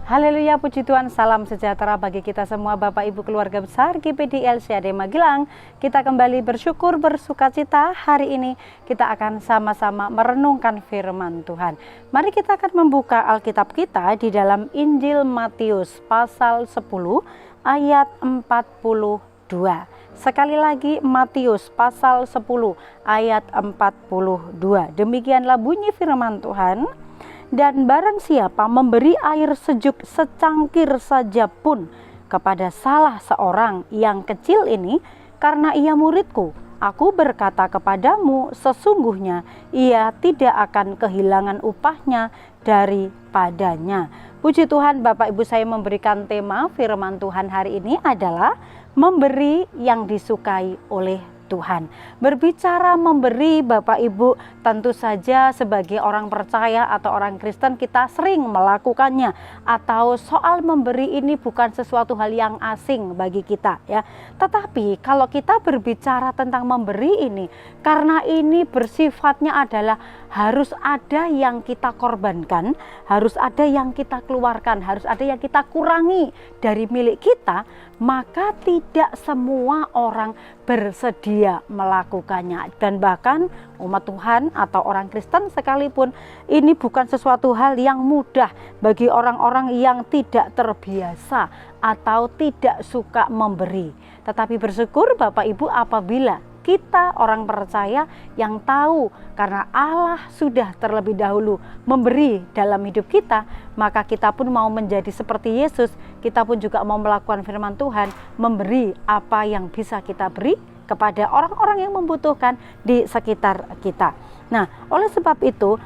Haleluya, puji Tuhan, salam sejahtera bagi kita semua Bapak Ibu keluarga besar GPD LCAD Magelang. Kita kembali bersyukur bersukacita. Hari ini kita akan sama-sama merenungkan firman Tuhan. Mari kita akan membuka Alkitab kita di dalam Injil Matius pasal 10 ayat 42. Sekali lagi Matius pasal 10 ayat 42. Demikianlah bunyi firman Tuhan. Dan barang siapa memberi air sejuk secangkir saja pun kepada salah seorang yang kecil ini, karena ia muridku, aku berkata kepadamu, sesungguhnya ia tidak akan kehilangan upahnya daripadanya. Puji Tuhan, Bapak Ibu, saya memberikan tema firman Tuhan hari ini adalah memberi yang disukai oleh Tuhan. Berbicara memberi, Bapak Ibu, tentu saja sebagai orang percaya atau orang Kristen kita sering melakukannya, atau soal memberi ini bukan sesuatu hal yang asing bagi kita ya. Tetapi kalau kita berbicara tentang memberi ini, karena ini bersifatnya adalah harus ada yang kita korbankan, harus ada yang kita keluarkan, harus ada yang kita kurangi dari milik kita, maka tidak semua orang bersedia melakukannya. Dan bahkan umat Tuhan atau orang Kristen sekalipun, ini bukan sesuatu hal yang mudah bagi orang-orang yang tidak terbiasa atau tidak suka memberi. Tetapi bersyukur Bapak Ibu apabila kita orang percaya yang tahu karena Allah sudah terlebih dahulu memberi dalam hidup kita, maka kita pun mau menjadi seperti Yesus. Kita pun juga mau melakukan firman Tuhan, memberi apa yang bisa kita beri kepada orang-orang yang membutuhkan di sekitar kita. Nah, oleh sebab itu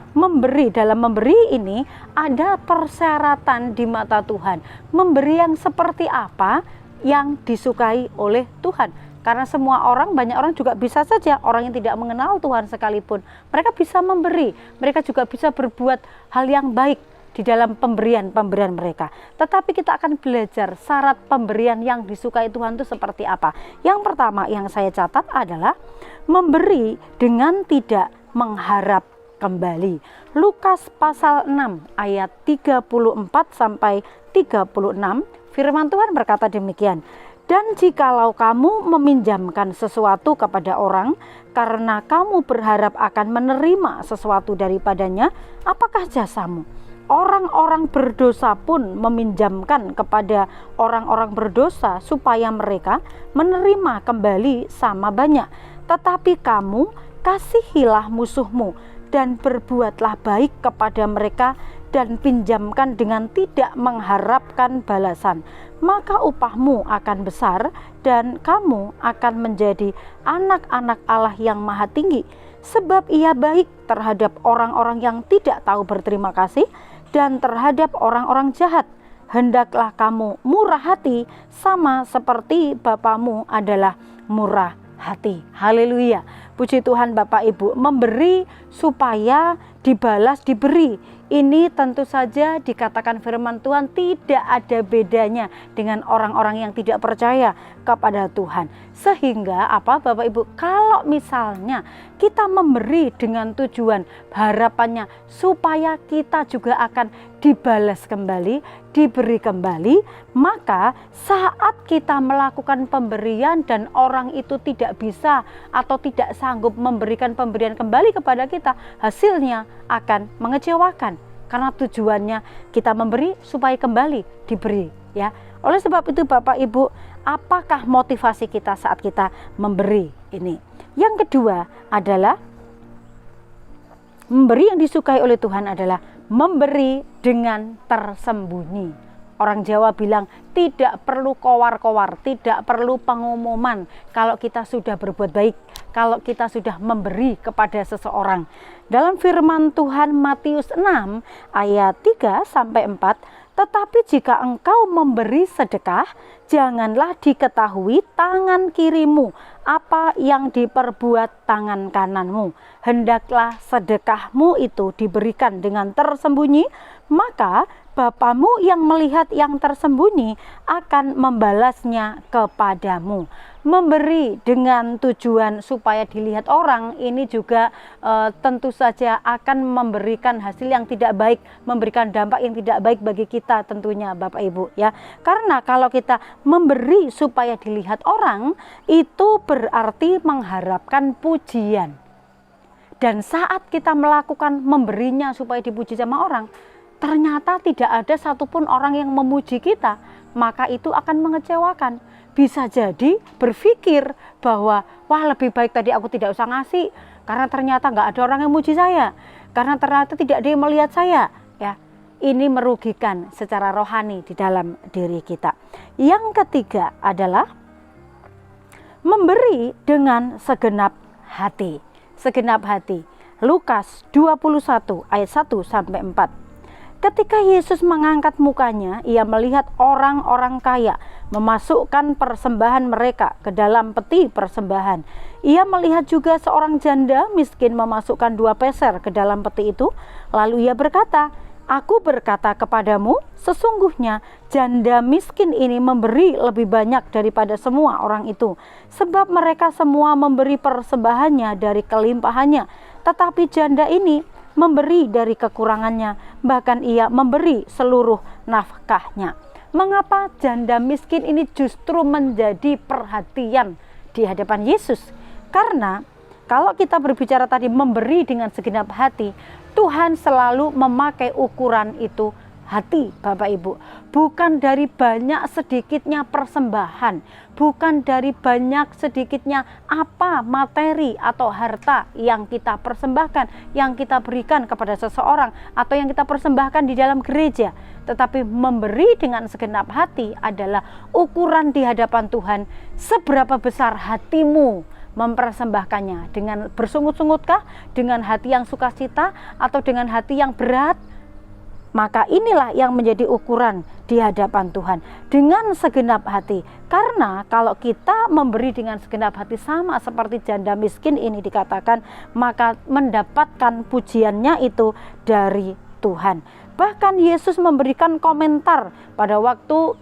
dalam memberi ini ada persyaratan di mata Tuhan. Memberi yang seperti apa yang disukai oleh Tuhan. Karena banyak orang juga bisa saja, orang yang tidak mengenal Tuhan sekalipun, mereka bisa memberi, mereka juga bisa berbuat hal yang baik di dalam pemberian mereka. Tetapi kita akan belajar syarat pemberian yang disukai Tuhan itu seperti apa. Yang pertama yang saya catat adalah memberi dengan tidak mengharap kembali. Lukas pasal 6 ayat 34 sampai 36, firman Tuhan berkata demikian. Dan jikalau kamu meminjamkan sesuatu kepada orang karena kamu berharap akan menerima sesuatu daripadanya, apakah jasamu? Orang-orang berdosa pun meminjamkan kepada orang-orang berdosa supaya mereka menerima kembali sama banyak. Tetapi kamu kasihilah musuhmu dan berbuatlah baik kepada mereka dan pinjamkan dengan tidak mengharapkan balasan. Maka upahmu akan besar dan kamu akan menjadi anak-anak Allah yang maha tinggi. Sebab ia baik terhadap orang-orang yang tidak tahu berterima kasih dan terhadap orang-orang jahat. Hendaklah kamu murah hati sama seperti Bapamu adalah murah hati. Haleluya. Puji Tuhan Bapak Ibu, memberi supaya dibalas diberi. Ini tentu saja dikatakan firman Tuhan tidak ada bedanya dengan orang-orang yang tidak percaya kepada Tuhan. Sehingga Bapak Ibu, kalau misalnya kita memberi dengan tujuan harapannya supaya kita juga akan dibalas kembali, diberi kembali, maka saat kita melakukan pemberian dan orang itu tidak bisa atau tidak sanggup memberikan pemberian kembali kepada kita, hasilnya akan mengecewakan. Karena tujuannya kita memberi supaya kembali diberi ya. Oleh sebab itu Bapak Ibu, apakah motivasi kita saat kita memberi ini? Yang kedua adalah memberi yang disukai oleh Tuhan adalah memberi dengan tersembunyi. Orang Jawa bilang tidak perlu kowar-kowar, tidak perlu pengumuman kalau kita sudah berbuat baik, kalau kita sudah memberi kepada seseorang. Dalam firman Tuhan Matius 6 ayat 3 sampai 4, tetapi jika engkau memberi sedekah, janganlah diketahui tangan kirimu apa yang diperbuat tangan kananmu. Hendaklah sedekahmu itu diberikan dengan tersembunyi, maka Bapamu yang melihat yang tersembunyi akan membalasnya kepadamu. Memberi dengan tujuan supaya dilihat orang ini juga tentu saja akan memberikan hasil yang tidak baik, memberikan dampak yang tidak baik bagi kita tentunya Bapak Ibu ya. Karena kalau kita memberi supaya dilihat orang, itu berarti mengharapkan pujian. Dan saat kita melakukan memberinya supaya dipuji sama orang, ternyata tidak ada satupun orang yang memuji kita, maka itu akan mengecewakan. Bisa jadi berpikir bahwa wah lebih baik tadi aku tidak usah ngasih, karena ternyata nggak ada orang yang memuji saya, karena ternyata tidak ada yang melihat saya ya. Ini merugikan secara rohani di dalam diri kita. Yang ketiga adalah memberi dengan segenap hati. Segenap hati. Lukas 21 ayat 1 sampai 4. Ketika Yesus mengangkat mukanya, ia melihat orang-orang kaya memasukkan persembahan mereka ke dalam peti persembahan. Ia melihat juga seorang janda miskin memasukkan 2 peser ke dalam peti itu. Lalu ia berkata, "Aku berkata kepadamu, sesungguhnya janda miskin ini memberi lebih banyak daripada semua orang itu. Sebab mereka semua memberi persembahannya dari kelimpahannya. Tetapi janda ini memberi dari kekurangannya, bahkan ia memberi seluruh nafkahnya." Mengapa janda miskin ini justru menjadi perhatian di hadapan Yesus? Karena kalau kita berbicara tadi memberi dengan segenap hati, Tuhan selalu memakai ukuran itu hati Bapak Ibu. Bukan dari banyak sedikitnya persembahan, bukan dari banyak sedikitnya apa materi atau harta yang kita persembahkan, yang kita berikan kepada seseorang, atau yang kita persembahkan di dalam gereja. Tetapi memberi dengan segenap hati adalah ukuran di hadapan Tuhan. Seberapa besar hatimu mempersembahkannya, dengan bersungut-sungutkah, dengan hati yang sukacita, atau dengan hati yang berat? Maka inilah yang menjadi ukuran di hadapan Tuhan, dengan segenap hati. Karena kalau kita memberi dengan segenap hati sama seperti janda miskin ini dikatakan, maka mendapatkan pujiannya itu dari Tuhan. Bahkan Yesus memberikan komentar pada waktu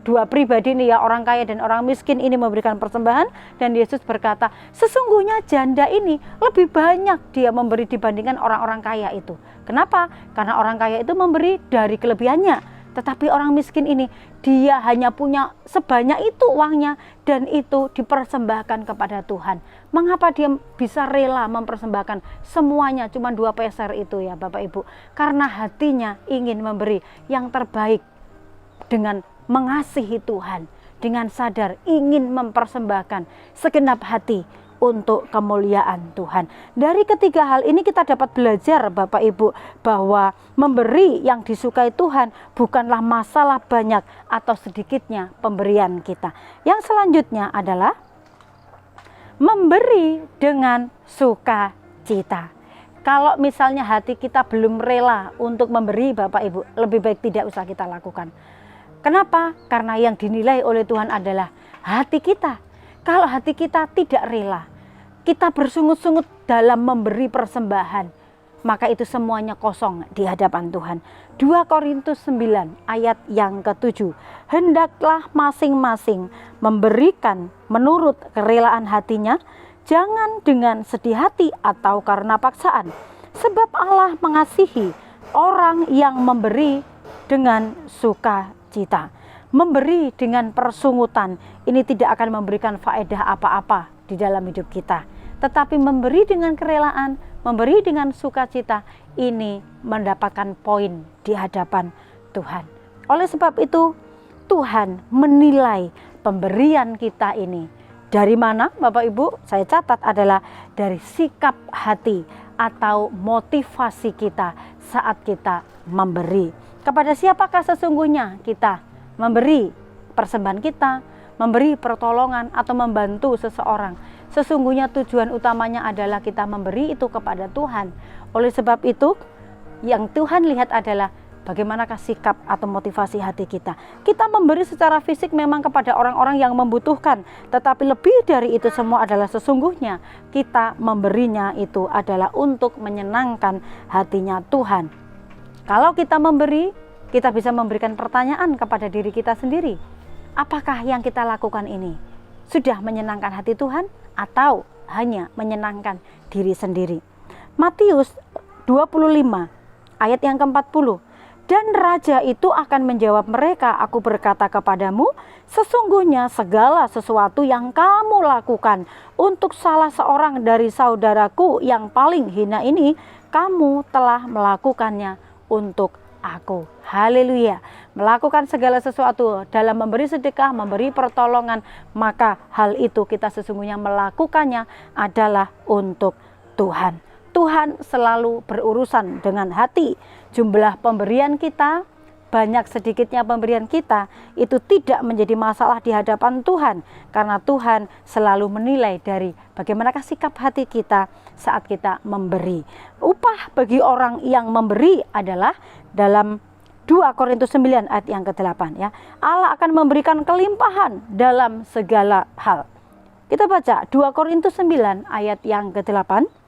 dua pribadi ini ya, orang kaya dan orang miskin ini memberikan persembahan, dan Yesus berkata, sesungguhnya janda ini lebih banyak dia memberi dibandingkan orang-orang kaya itu. Kenapa? Karena orang kaya itu memberi dari kelebihannya, tetapi orang miskin ini dia hanya punya sebanyak itu uangnya, dan itu dipersembahkan kepada Tuhan. Mengapa dia bisa rela mempersembahkan semuanya, cuma 2 peser itu ya Bapak Ibu? Karena hatinya ingin memberi yang terbaik, dengan mengasihi Tuhan, dengan sadar ingin mempersembahkan segenap hati untuk kemuliaan Tuhan. Dari ketiga hal ini kita dapat belajar Bapak Ibu, bahwa memberi yang disukai Tuhan bukanlah masalah banyak atau sedikitnya pemberian kita. Yang selanjutnya adalah memberi dengan sukacita. Kalau misalnya hati kita belum rela untuk memberi Bapak Ibu, lebih baik tidak usah kita lakukan. Kenapa? Karena yang dinilai oleh Tuhan adalah hati kita. Kalau hati kita tidak rela, kita bersungut-sungut dalam memberi persembahan, maka itu semuanya kosong di hadapan Tuhan. 2 Korintus 9 ayat yang ke-7. Hendaklah masing-masing memberikan menurut kerelaan hatinya, jangan dengan sedih hati atau karena paksaan. Sebab Allah mengasihi orang yang memberi dengan sukacita. Memberi dengan persungutan ini tidak akan memberikan faedah apa-apa di dalam hidup kita. Tetapi memberi dengan kerelaan, memberi dengan sukacita, ini mendapatkan poin di hadapan Tuhan. Oleh sebab itu, Tuhan menilai pemberian kita ini dari mana Bapak Ibu? Saya catat adalah dari sikap hati atau motivasi kita saat kita memberi. Kepada siapakah sesungguhnya kita memberi persembahan kita, memberi pertolongan atau membantu seseorang? Sesungguhnya tujuan utamanya adalah kita memberi itu kepada Tuhan. Oleh sebab itu, yang Tuhan lihat adalah bagaimanakah sikap atau motivasi hati kita. Kita memberi secara fisik memang kepada orang-orang yang membutuhkan, tetapi lebih dari itu semua adalah sesungguhnya kita memberinya itu adalah untuk menyenangkan hatinya Tuhan. Kalau kita memberi, kita bisa memberikan pertanyaan kepada diri kita sendiri. Apakah yang kita lakukan ini sudah menyenangkan hati Tuhan atau hanya menyenangkan diri sendiri? Matius 25 ayat yang ke-40. Dan raja itu akan menjawab mereka, aku berkata kepadamu, sesungguhnya segala sesuatu yang kamu lakukan untuk salah seorang dari saudaraku yang paling hina ini, kamu telah melakukannya untuk aku. Haleluya. Melakukan segala sesuatu dalam memberi sedekah, memberi pertolongan, maka hal itu kita sesungguhnya melakukannya adalah untuk Tuhan. Tuhan selalu berurusan dengan hati. Jumlah pemberian kita, banyak sedikitnya pemberian kita, itu tidak menjadi masalah di hadapan Tuhan. Karena Tuhan selalu menilai dari bagaimanakah sikap hati kita saat kita memberi. Upah bagi orang yang memberi adalah dalam 2 Korintus 9 ayat yang ke-8 ya. Allah akan memberikan kelimpahan dalam segala hal. Kita baca 2 Korintus 9 ayat yang ke-8.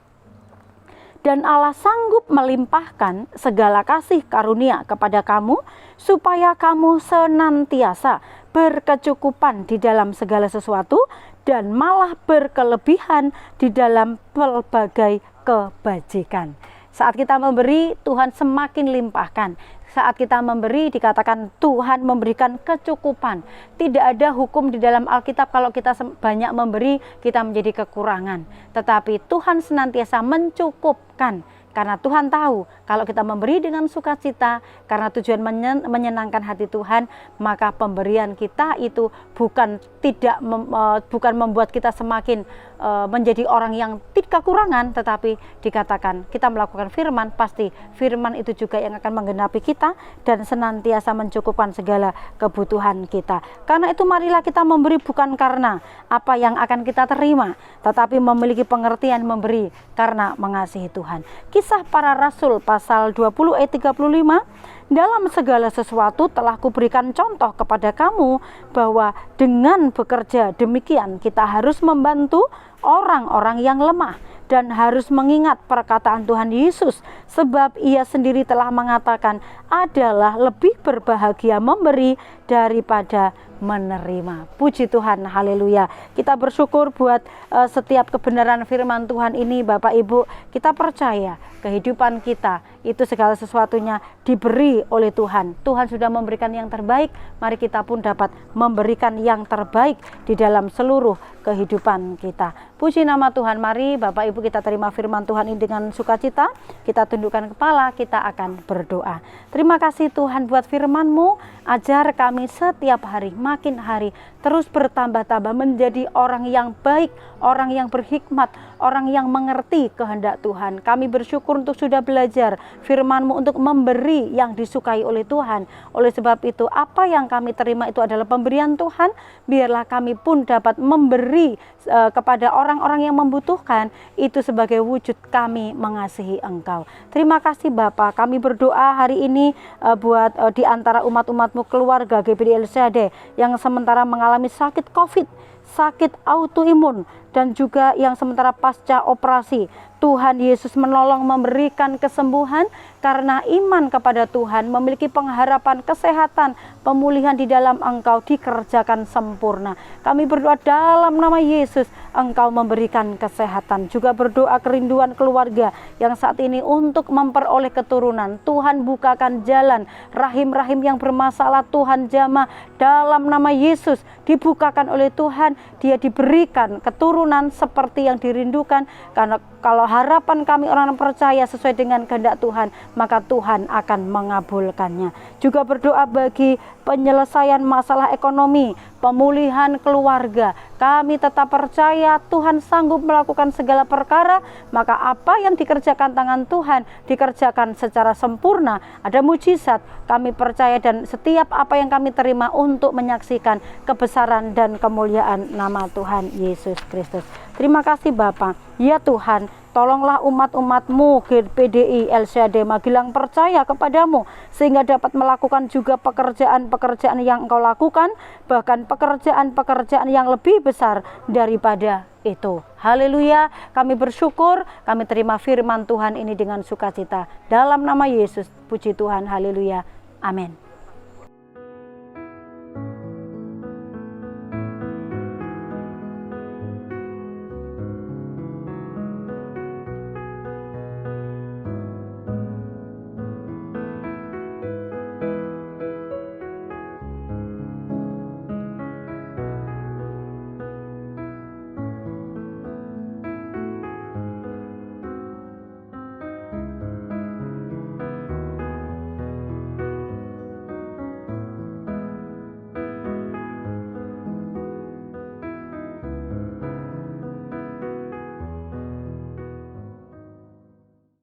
Dan Allah sanggup melimpahkan segala kasih karunia kepada kamu, supaya kamu senantiasa berkecukupan di dalam segala sesuatu, dan malah berkelebihan di dalam pelbagai kebajikan. Saat kita memberi, Tuhan semakin limpahkan. Saat kita memberi, dikatakan Tuhan memberikan kecukupan. Tidak ada hukum di dalam Alkitab kalau kita banyak memberi, kita menjadi kekurangan. Tetapi Tuhan senantiasa mencukupkan. Karena Tuhan tahu kalau kita memberi dengan sukacita, karena tujuan menyenangkan hati Tuhan, maka pemberian kita itu bukan membuat kita semakin menjadi orang yang tidak kekurangan, tetapi dikatakan kita melakukan firman, pasti firman itu juga yang akan menggenapi kita dan senantiasa mencukupkan segala kebutuhan kita. Karena itu marilah kita memberi bukan karena apa yang akan kita terima, tetapi memiliki pengertian memberi karena mengasihi Tuhan. Kisah Para Rasul pasal 20 ayat 35, dalam segala sesuatu telah kuberikan contoh kepada kamu bahwa dengan bekerja demikian kita harus membantu orang-orang yang lemah dan harus mengingat perkataan Tuhan Yesus, sebab ia sendiri telah mengatakan adalah lebih berbahagia memberi daripada menerima. Puji Tuhan, haleluya. Kita bersyukur buat setiap kebenaran firman Tuhan ini, Bapak Ibu. Kita percaya kehidupan kita itu segala sesuatunya diberi oleh Tuhan. Tuhan sudah memberikan yang terbaik, mari kita pun dapat memberikan yang terbaik di dalam seluruh kehidupan kita. Puji nama Tuhan. Mari Bapak Ibu kita terima firman Tuhan ini dengan sukacita. Kita tundukkan kepala, kita akan berdoa. Terima kasih Tuhan buat firman-Mu. Ajar kami setiap hari, makin hari terus bertambah-tambah menjadi orang yang baik, orang yang berhikmat, orang yang mengerti kehendak Tuhan. Kami bersyukur untuk sudah belajar firman-Mu untuk memberi yang disukai oleh Tuhan. Oleh sebab itu, apa yang kami terima itu adalah pemberian Tuhan. Biarlah kami pun dapat memberi kepada orang-orang yang membutuhkan, itu sebagai wujud kami mengasihi Engkau. Terima kasih Bapa. Kami berdoa hari ini buat di antara umat-umat-Mu, keluarga GBD LCAD yang sementara mengalami sakit COVID, sakit autoimun, dan juga yang sementara pasca operasi. Tuhan Yesus menolong memberikan kesembuhan karena iman kepada Tuhan, memiliki pengharapan kesehatan, pemulihan di dalam Engkau dikerjakan sempurna. Kami berdoa dalam nama Yesus, Engkau memberikan kesehatan. Juga berdoa kerinduan keluarga yang saat ini untuk memperoleh keturunan. Tuhan bukakan jalan, rahim-rahim yang bermasalah Tuhan jamah dalam nama Yesus dibukakan oleh Tuhan. Dia diberikan keturunan seperti yang dirindukan, karena kalau harapan kami orang percaya sesuai dengan kehendak Tuhan, maka Tuhan akan mengabulkannya. Juga berdoa bagi penyelesaian masalah ekonomi, pemulihan keluarga. Kami tetap percaya Tuhan sanggup melakukan segala perkara, maka apa yang dikerjakan tangan Tuhan dikerjakan secara sempurna. Ada mujizat, kami percaya, dan setiap apa yang kami terima untuk menyaksikan kebesaran dan kemuliaan nama Tuhan Yesus Kristus. Terima kasih Bapa. Ya Tuhan, tolonglah umat-umat-Mu GPDI LCAD Magelang percaya kepadamu, sehingga dapat melakukan juga pekerjaan-pekerjaan yang Engkau lakukan, bahkan pekerjaan-pekerjaan yang lebih besar daripada itu. Haleluya. Kami bersyukur, kami terima firman Tuhan ini dengan sukacita. Dalam nama Yesus, puji Tuhan, haleluya. Amin.